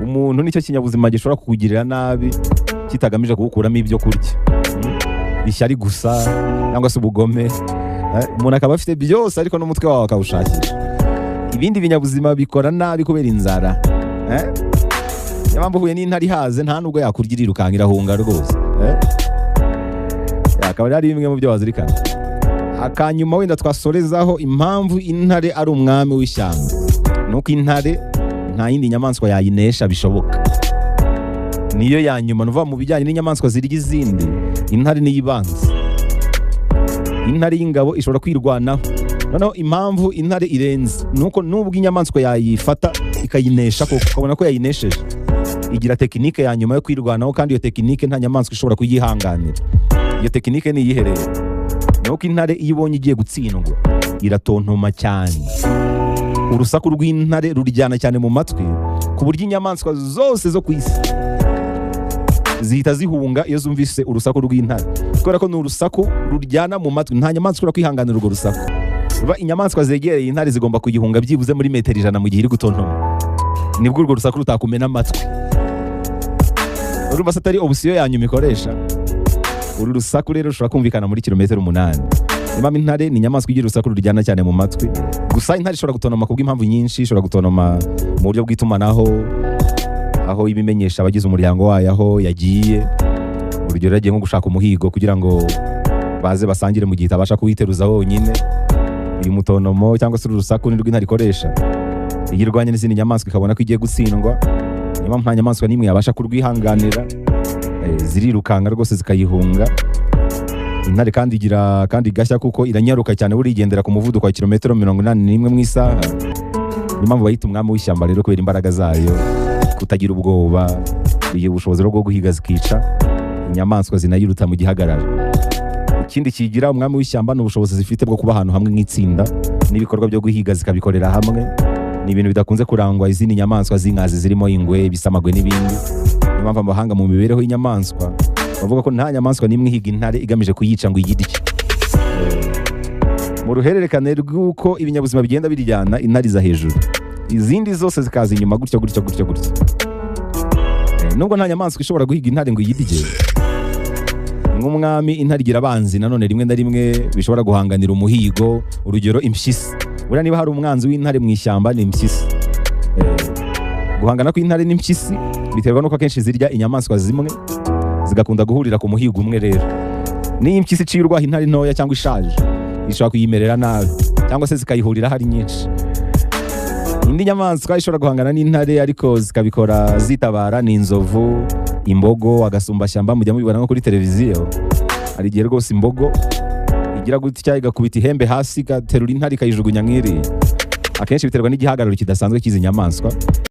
umuntu nicyo kinyabuzima gishobora kukugirira nabi kitagamije kugukuramo ibyo kurya. Ishyari gusa cyangwa se ubugome. Umuntu akaba afite byose ariko n'umutwe wawe akawushakisha. Ibindi binyabuzima bikora nabi kubera inzara. Niyo mpamvu uhuye n'intare ihaze nta nubwo yakurya irirukanka irahunga rwose. Akaba ari bimwe mu byo wazirikana. Akanyuma wenda twasorezaho impamvu intare ari umwami w'ishyamba. Nuko intare nta yindi nyamaswa yayinesha bishoboka. Niyo ya nyuma nuva mu bijyanye n'inyamaswa zirya izindi, intare niyo ibanza. Intare y'ingabo ishobora kwirwanaho. Noneho impamvu intare irenze nuko nubwo inyamaswa yayifata ikayinesha koko ukabona ko yayinesheje, igira tekinike ya nyuma yo kwirwanaho, kandi iyo tekinike nta nyamaswa ishobora kuyihanganira. Iyo tekinike ni iyihereye. Nuko intare iyo ibonye igiye gutsindwa iratontoma cyane. Urusaku rw'intare ruryana cyane mu matwi ku buryo inyamaswa zose zo ku isi zihita zihunga iyo zumvise urusaku rw'intare, kubera ko ni urusaku ruryana mu matwi. Nta nyamaswa ishobora kwihanganira urwo rusaku. Inyamaswa zegereye intare zigomba kuyihunga byibuze muri metero 100 mu gihe iri gutontoma, nibwo urwo rusaku rutakumena amatwi. Urumva se atari opsiyo ya nyuma ikoresha. Uru rusaku rero rushobora kumvikana muri kilometero 8. Impamvu intare ni inyamaswa igira urusaku ruryana cyane mu matwi. Gusa intare ishobora gutonoma kubw'impamvu nyinshi. Ishobora gutonoma mu buryo bw'itumanaho, aho ibimenyesha abagize umuryango wayo aho yagiye. Urugero yagiye nko gushaka umuhigo kugira ngo baze basangire mu gihe itabasha kuwiteruza wonyine. Uyu mutonomo cyangwa se urusaku ni rw'intare ikoresha iyo irwanye n'izindi nyamaswa ikabona ko igiye gutsindwa. Niyo mpamvu nta nyamaswa n'imwe yabasha kurwihanganira, zirirukanga rwose zikayihunga. Intare kandi igira kandi gashya kuko iranyaruka cyane, buri igendera ku muvuduko wa kilometero 81 mu isaha. Niyo mpamvu bayita umwami w'ishyamba rero, kubera imbaraga zayo, kutagira ubwoba, iyo ubushobozi bwo guhiga zikica inyamaswa zinayiruta mu gihagararo. Ikindi kigira umwami w'ishyamba ni ubushobozi zifite bwo kuba ahantu hamwe nk'itsinda, n'ibikorwa byo guhiga zikabikorera hamwe. Ni ibintu bidakunze kurangwa izindi nyamaswa z'inkazi zirimo ingwe, ibisamagwe n'ibindi. Niyo mpamvu abahanga mu mibereho y'inyamaswa bavuga ko nta nyamaswa n'imwe ihiga intare igamije kuyica ngo iyirye. Mu ruhererekane rw'uko ibinyabuzima bigenda biryana, intare iza hejuru, izindi zose zikaza inyuma gutyo. Nubwo nta nyamaswa ishobora guhiga intare ngo iyirye, nk'umwami intare igira abanzi nanone rimwe na rimwe bishobora guhanganira umuhigo. Urugero impyisi. Buriya niba hari umwanzi w'intare mu ishyamba ni impyisi. Guhangana kw'intare n'impyisi biterwa nuko akenshi zirya inyamaswa zimwe, zigakunda guhurira ku muhigo umwe. Rero niyo impyisi iciye urwaho intare ntoya cyangwa ishaje, ishobora kuyimerera nabi cyangwa se zikayihurira hari nyinshi. Indi nyamaswa ishobora guhangana n'intare ariko zikabikora zitabara ni inzovu, imbogo, agasumbashyamba. Mujya mubibona nko kuri televiziyo, hari igihe rwose imbogo igira gutya igakubita ihembe hasi igaterura intare ikayijugunya nk'iri. Akenshi biterwa n'igihagararo kidasanzwe cy'izi nyamaswa.